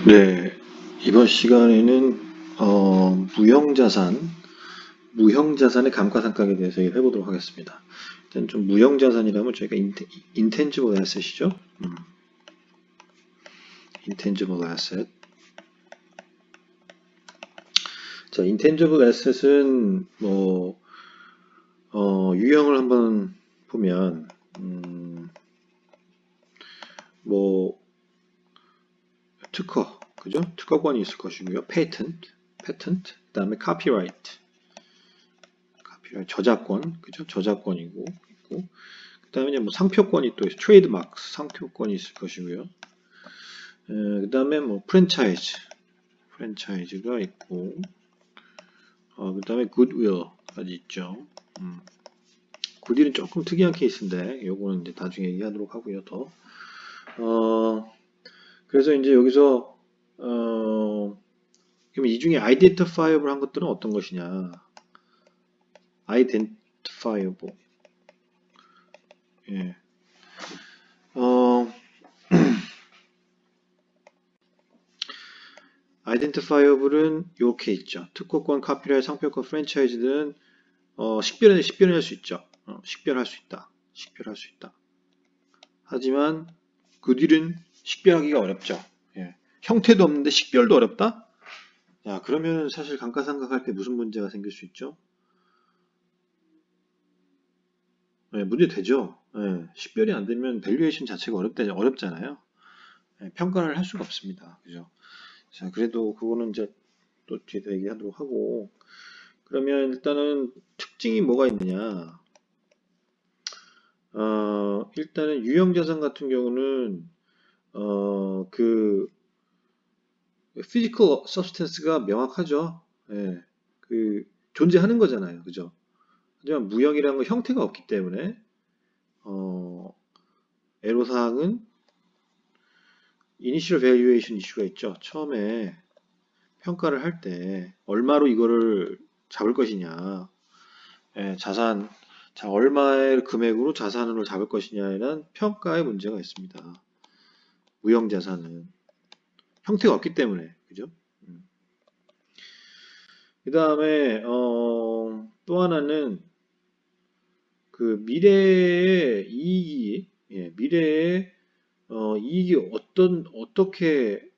네, 이번 시간에는 무형자산의 감가상각에 대해서 얘기를 해보도록 하겠습니다. 일단 좀 무형자산이라면 저희가 intangible asset이죠. intangible asset. 자, intangible asset은 유형을 한번 보면 특허, 그죠? 특허권이 있을 것이고요. patent, 그다음에 copyright, 저작권, 그죠? 저작권이고 있고. 그다음에 이제 뭐 상표권이 또 트레이드마크 상표권이 있을 것이고요. 그다음에 뭐 프랜차이즈가 있고, 그다음에 굿윌까지 있죠. 굿윌은 조금 특이한 케이스인데, 요거는 이제 나중에 얘기하도록 하고요. 더. 그래서 이제 여기서 그럼 이 중에 identifiable 한 것들은 어떤 것이냐? identifiable. 예. 아이덴티파이어블은 이렇게 있죠. 특허권, 카피라이트, 상표권, 프랜차이즈들은 식별할 수 있죠. 식별할 수 있다. 하지만 굿윌은 식별하기가 어렵죠. 예. 형태도 없는데 식별도 어렵다? 야, 그러면 사실 감가상각할 때 무슨 문제가 생길 수 있죠? 예, 문제 되죠. 예, 식별이 안 되면 밸류에이션 자체가 어렵잖아요. 예, 평가를 할 수가 없습니다. 그죠? 자, 그래도 그거는 이제 또 뒤에서 얘기하도록 하고, 그러면 일단은 특징이 뭐가 있느냐? 일단은 유형자산 같은 경우는 그 physical substance가 명확하죠. 예, 그 존재하는 거잖아요, 그죠? 하지만 무형이라는 건 형태가 없기 때문에 애로사항은 initial valuation 이슈가 있죠. 처음에 평가를 할 때 얼마로 이거를 잡을 것이냐, 예, 얼마의 금액으로 자산을 잡을 것이냐에는 평가의 문제가 있습니다. 무형자산은 형태가 없기 때문에, 그죠? 그 다음에 또 하나는 그 미래의 이익이, 미래의 이익이 어떻게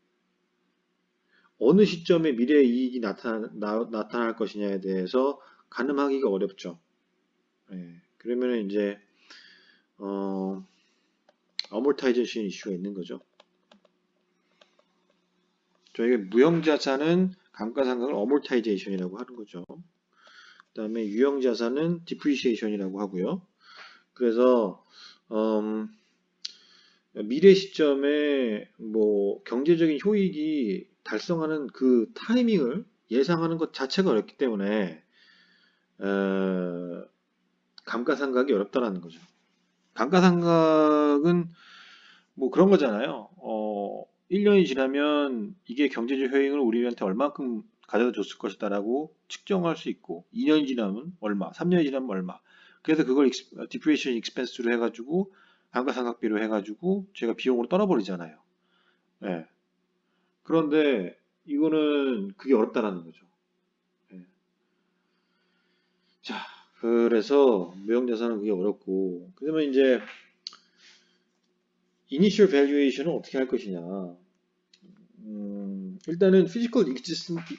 어느 시점에 미래의 이익이 나타날 것이냐에 대해서 가늠하기가 어렵죠. 예, 그러면 이제 어몰타이제이션 이슈가 있는 거죠. 저희가 무형자산은 감가상각을 어몰타이제이션이라고 하는 거죠. 그 다음에 유형자산은 디프리시에이션이라고 하고요. 그래서 미래 시점에 뭐 경제적인 효익이 달성하는 그 타이밍을 예상하는 것 자체가 어렵기 때문에 감가상각이 어렵다라는 거죠. 감가상각은 뭐 그런 거잖아요. 1년이 지나면 이게 경제적 효익을 우리한테 얼마큼 가져다 줬을 것이다라고 측정할 수 있고 2년이 지나면 얼마, 3년이 지나면 얼마. 그래서 그걸 디프레이션 익스펜스로 해가지고 감가상각비로 해가지고 제가 비용으로 떨어버리잖아요. 예. 그런데 이거는 그게 어렵다라는 거죠. 예. 자, 그래서 무형자산은 그게 어렵고 그러면 이제 이니셜 밸류에이션은 어떻게 할 것이냐. 일단은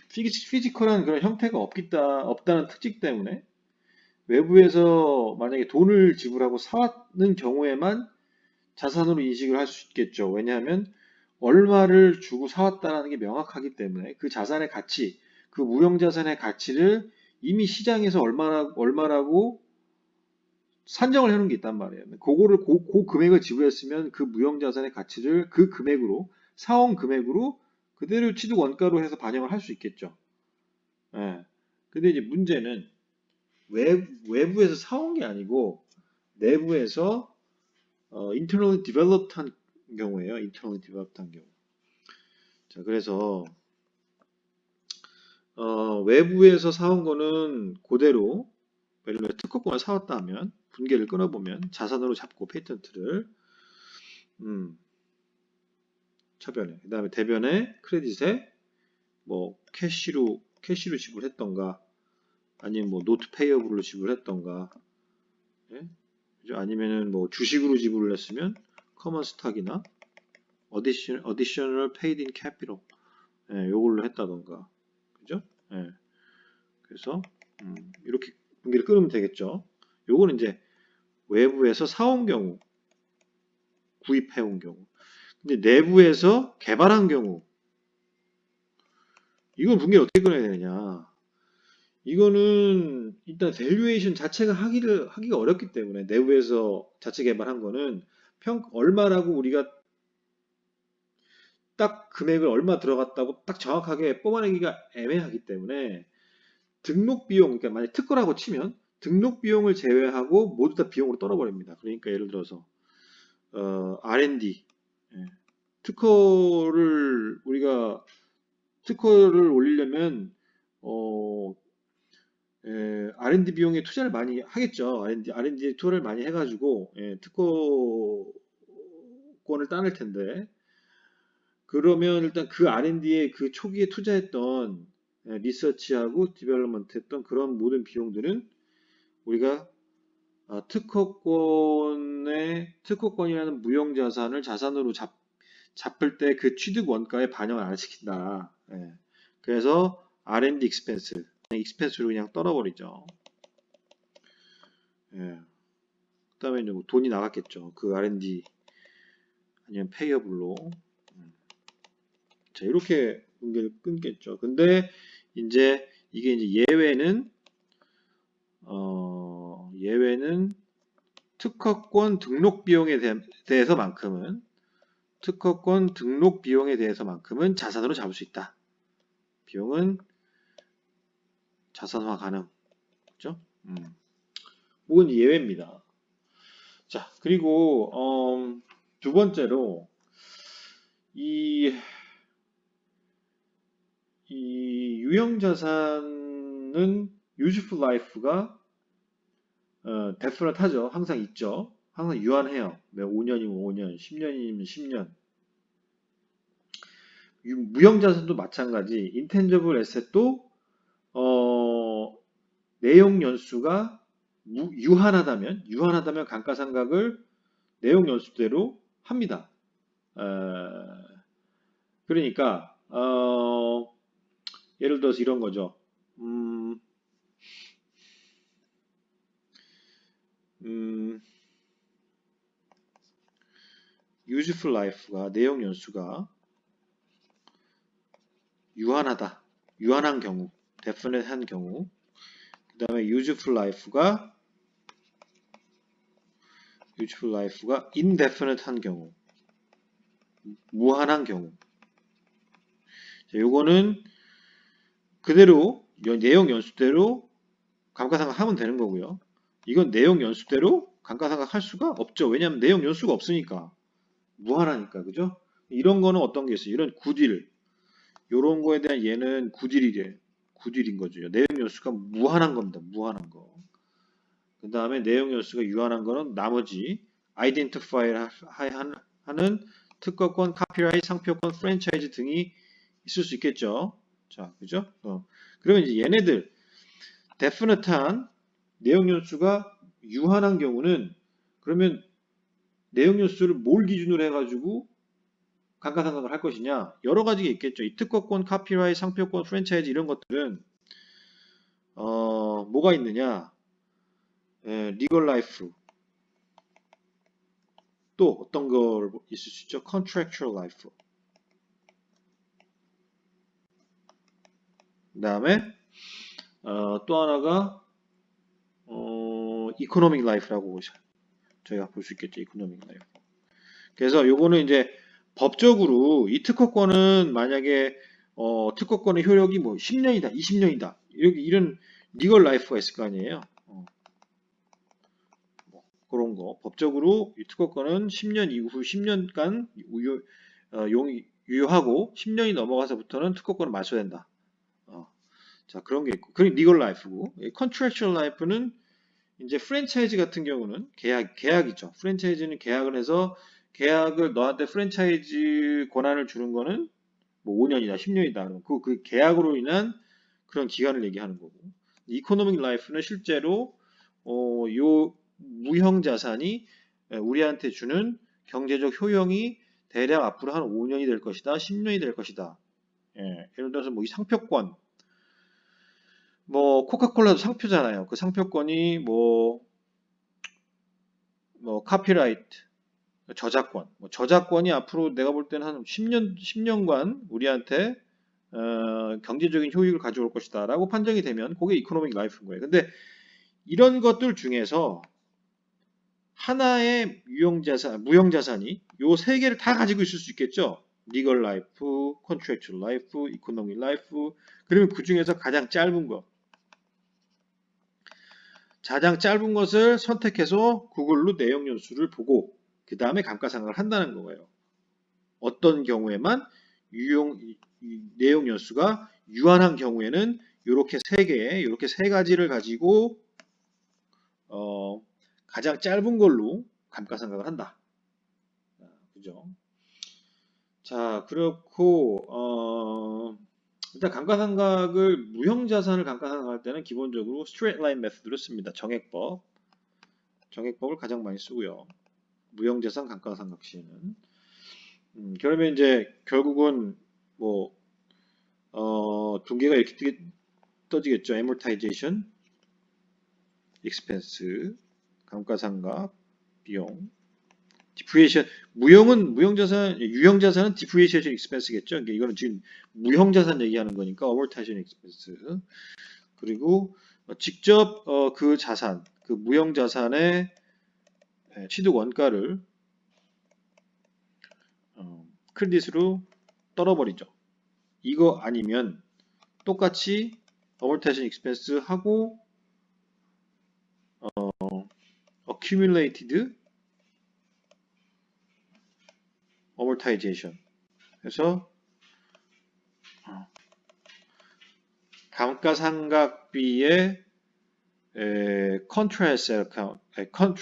피지컬한 그런 형태가 없다는 특징 때문에 외부에서 만약에 돈을 지불하고 사는 경우에만 자산으로 인식을 할 수 있겠죠. 왜냐하면 얼마를 주고 사왔다는 게 명확하기 때문에 그 자산의 가치, 그 무형자산의 가치를 이미 시장에서 얼마라고 산정을 해놓은 게 있단 말이에요. 그거를 그 금액을 지불했으면 그 무형자산의 가치를 그 금액으로 사온 금액으로 그대로 취득 원가로 해서 반영을 할 수 있겠죠. 예. 근데 이제 문제는 외부에서 사온 게 아니고 내부에서 internally developed 한 경우예요. internally developed 한 경우. 자, 그래서 외부에서 사온 거는 그대로 예를 들어 특허권을 사왔다 하면 분계를 끊어보면 자산으로 잡고 페이턴트를 차변에. 그 다음에 대변에 크레딧에 뭐 캐시로 지불했던가 아니면 뭐 노트 페이어블로 지불했던가 예? 그죠? 아니면은 뭐 주식으로 지불을 했으면 커먼 스탁이나 additional paid in capital 예, 요걸로 했다던가 그죠? 예. 그래서 이렇게 분기를 끊으면 되겠죠. 요거는 이제 외부에서 사온 경우, 구입해온 경우. 근데 내부에서 개발한 경우, 이건 분기를 어떻게 끊어야 되느냐? 이거는 일단 밸류에이션 자체가 하기가 어렵기 때문에 내부에서 자체 개발한 거는 얼마라고 우리가 딱 금액을 얼마 들어갔다고 딱 정확하게 뽑아내기가 애매하기 때문에 등록 비용, 그러니까 만약 특허라고 치면 등록 비용을 제외하고 모두 다 비용으로 떨어버립니다. 그러니까 예를 들어서 R&D 우리가 특허를 올리려면 R&D 비용에 투자를 많이 하겠죠. R&D에 투자를 많이 해가지고 특허권을 따낼 텐데 그러면 일단 그 R&D에 그 초기에 투자했던 리서치하고 디벨롭먼트 했던 그런 모든 비용들은 우리가 특허권이라는 무형자산을 자산으로 잡을 때 그 취득 원가에 반영을 안 시킨다. 그래서 R&D 익스펜스로 그냥 떨어버리죠. 그 다음에 이제 뭐 돈이 나갔겠죠. 그 R&D 아니면 페이어블로. 자, 이렇게 분기를 끊겠죠. 근데 이제 이게 이제 예외는 특허권 등록 비용에 대해서만큼은 자산으로 잡을 수 있다. 비용은 자산화 가능. 그죠? 그건 예외입니다. 자, 그리고 두 번째로 이 유형자산은 useful life가 definite하죠. 항상 있죠. 항상 유한해요. 5년이면 5년, 10년이면 10년. 무형자산도 마찬가지. intangible asset도 내용 연수가 유한하다면 감가상각을 내용 연수대로 합니다. 그러니까 예를 들어서 이런 거죠. useful life가 내용 연수가 유한한 경우, definite한 경우, 그 다음에 useful life가 indefinite한 경우, 무한한 경우. 자, 요거는 그대로 내용 연수대로 감가상각 하면 되는 거고요. 이건 내용 연수대로 감가상각 할 수가 없죠. 왜냐하면 내용 연수가 없으니까. 무한하니까. 그죠? 이런 거는 어떤 게 있어요? 이런 굿윌. 요런 거에 대한 얘는 굿윌인 거죠. 내용 연수가 무한한 겁니다. 무한한 거. 그 다음에 내용 연수가 유한한 거는 나머지 아이덴티파이를 하는 특허권, 카피라이트, 상표권, 프랜차이즈 등이 있을 수 있겠죠. 자, 그죠? 그러면 이제 얘네들 데피니트한 내용 연수가 유한한 경우는 그러면 내용 연수를 뭘 기준으로 해가지고 감가상각을 할 것이냐? 여러 가지가 있겠죠. 이 특허권, 카피라이트, 상표권, 프랜차이즈 이런 것들은 뭐가 있느냐? 리걸 라이프 또 어떤 걸 있을 수 있죠? contractual life 그 다음에 또 하나가 economic life라고 저희가 볼 수 있겠죠. economic life. 그래서 요거는 이제 법적으로 이 특허권은 만약에 특허권의 효력이 뭐 10년이다, 20년이다 이런 리걸 라이프가 있을 거 아니에요. 뭐 그런 거 법적으로 이 특허권은 10년 이후 10년간 유효하고 10년이 넘어가서부터는 특허권을 말소된다. 자, 그런 게 있고. 그리고 리걸 라이프고. 컨트랙츄얼 라이프는 이제 프랜차이즈 같은 경우는 계약이죠. 프랜차이즈는 계약을 해서 계약을 너한테 프랜차이즈 권한을 주는 거는 뭐 5년이다, 10년이다. 그럼 그 계약으로 인한 그런 기간을 얘기하는 거고. 이코노믹 라이프는 실제로 요 무형 자산이 우리한테 주는 경제적 효용이 대략 앞으로 한 5년이 될 것이다, 10년이 될 것이다. 예, 예를 들어서 뭐 이 상표권, 뭐 코카콜라도 상표잖아요. 그 상표권이 뭐 카피라이트, 저작권, 뭐 저작권이 앞으로 내가 볼 때는 한 10년간 우리한테 경제적인 효익을 가져올 것이다라고 판정이 되면 그게 이코노믹 라이프인 거예요. 근데 이런 것들 중에서 하나의 무형 자산이 요 세 개를 다 가지고 있을 수 있겠죠. 리걸 라이프, 컨트랙츄얼 라이프, 이코노믹 라이프. 그러면 그 중에서 가장 짧은 것을 선택해서 구글로 내용 연수를 보고 그 다음에 감가상각을 한다는 거예요. 어떤 경우에만 내용 연수가 유한한 경우에는 이렇게 세 가지를 가지고 가장 짧은 걸로 감가상각을 한다. 그죠? 자, 그렇고 일단 감가상각을 무형자산을 감가상각할 때는 기본적으로 straight line method를 씁니다. 정액법을 가장 많이 쓰고요. 무형자산 감가상각 시에는 그러면 이제 결국은 뭐 두 개가 이렇게 떠지겠죠. amortization, expense, 감가상각, 비용, depreciation. 유형자산은 depreciation expense겠죠. 그러니까 이거는 지금 무형자산 얘기하는 거니까 amortization expense. 그리고 직접 그 자산, 그 무형자산의 취득 원가를 크레딧으로 떨어버리죠. 이거 아니면 똑같이 amortization expense 하고 accumulated amortization 해서 감가상각비의 contra asset account,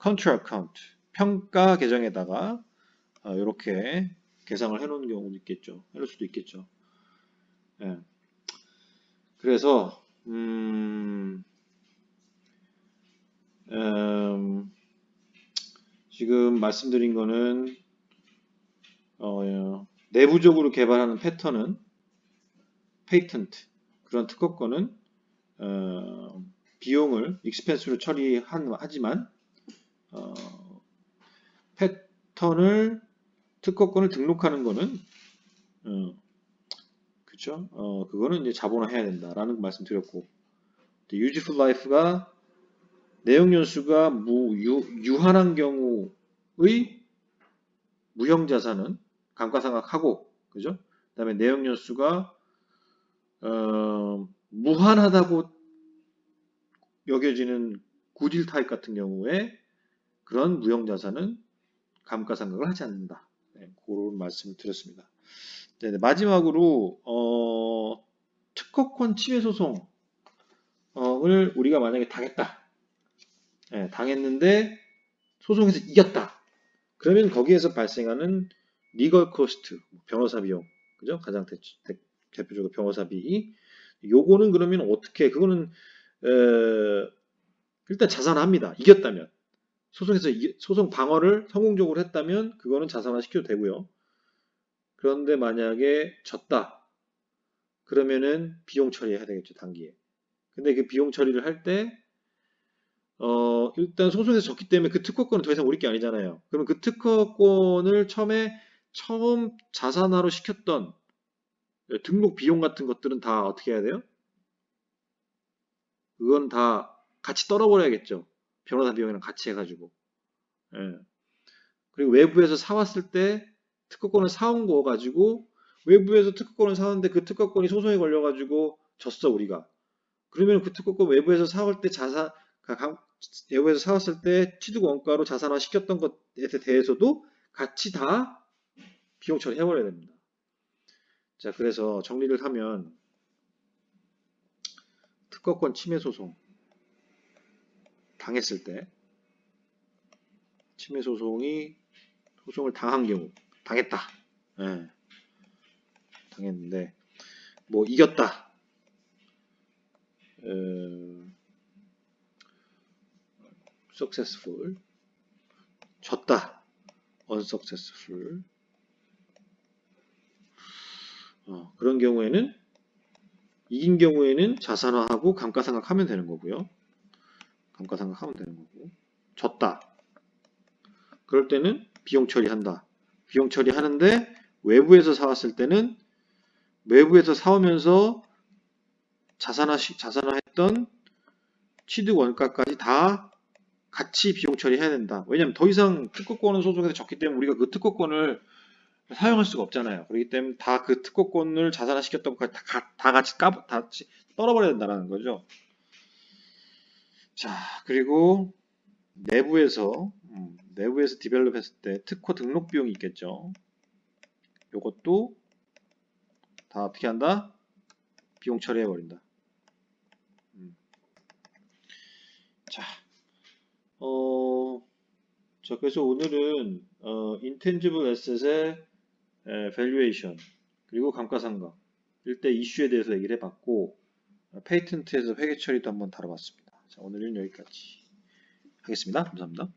contra account 평가 계정에다가 이렇게 계상을 해놓은 경우도 있겠죠. 해놓을 수도 있겠죠. 예. 그래서 지금 말씀드린 거는 내부적으로 개발하는 패턴은 페이턴트 그런 특허권은 비용을 익스펜스로 처리하지만 패턴을 특허권을 등록하는 거는 그렇죠? 그거는 이제 자본화해야 된다라는 말씀 드렸고 유지풀 라이프가 내용 연수가 유한한 경우의 무형 자산은 감가상각하고 그죠? 그다음에 내용 연수가 무한하다고 여겨지는 굿일 타입 같은 경우에 그런 무형 자산은 감가상각을 하지 않는다. 네, 그런 말씀을 드렸습니다. 네, 마지막으로 특허권 침해 소송을 우리가 만약에 당했다. 네, 당했는데 소송에서 이겼다. 그러면 거기에서 발생하는 리걸 코스트, 변호사 비용, 그죠? 가장 대표적으로 변호사비. 요거는 그러면 어떻게? 그거는 일단 자산화합니다. 이겼다면 소송에서 소송 방어를 성공적으로 했다면 그거는 자산화 시켜도 되고요. 그런데 만약에 졌다. 그러면은 비용 처리해야 되겠죠, 단기에. 근데 그 비용 처리를 할 때, 일단 소송에서 졌기 때문에 그 특허권은 더 이상 우리 게 아니잖아요. 그러면 그 특허권을 처음 자산화로 시켰던 등록 비용 같은 것들은 다 어떻게 해야 돼요? 그건 다 같이 떨어버려야겠죠. 변호사 비용이랑 같이 해가지고. 예. 그리고 외부에서 사왔을 때 특허권을 사온 거 가지고 외부에서 특허권을 사왔는데 그 특허권이 소송에 걸려가지고 졌어 우리가. 그러면 그 특허권 외부에서 사올 때 외부에서 사왔을 때 취득 원가로 자산화 시켰던 것에 대해서도 같이 다 비용 처리해버려야 됩니다. 자, 그래서 정리를 하면 특허권 침해 소송 당했을 때 침해 소송이 소송을 당한 경우, 당했다. 예, 당했는데 뭐 이겼다. successful, 졌다. unsuccessful. 그런 경우에는 이긴 경우에는 자산화하고 감가상각하면 되는 거고요. 감가상각하면 되는 거고. 졌다. 그럴 때는 비용 처리한다. 비용 처리하는데 외부에서 사왔을 때는 외부에서 사오면서 자산화했던 취득 원가까지 다 같이 비용 처리해야 된다. 왜냐하면 더 이상 특허권은 소송에서 졌기 때문에 우리가 그 특허권을 사용할 수가 없잖아요. 그렇기 때문에 다 그 특허권을 자산화시켰던 것까지 다 같이 떨어버려야 된다는 거죠. 자, 그리고 내부에서 디벨롭 했을 때 특허 등록 비용이 있겠죠. 요것도 다 어떻게 한다? 비용 처리해 버린다. 자, 자, 그래서 오늘은 intangible asset의 valuation 그리고 감가상각 일대 이슈에 대해서 얘기를 해봤고 페이턴트에서 회계 처리도 한번 다뤄봤습니다. 자, 오늘은 여기까지 하겠습니다. 감사합니다.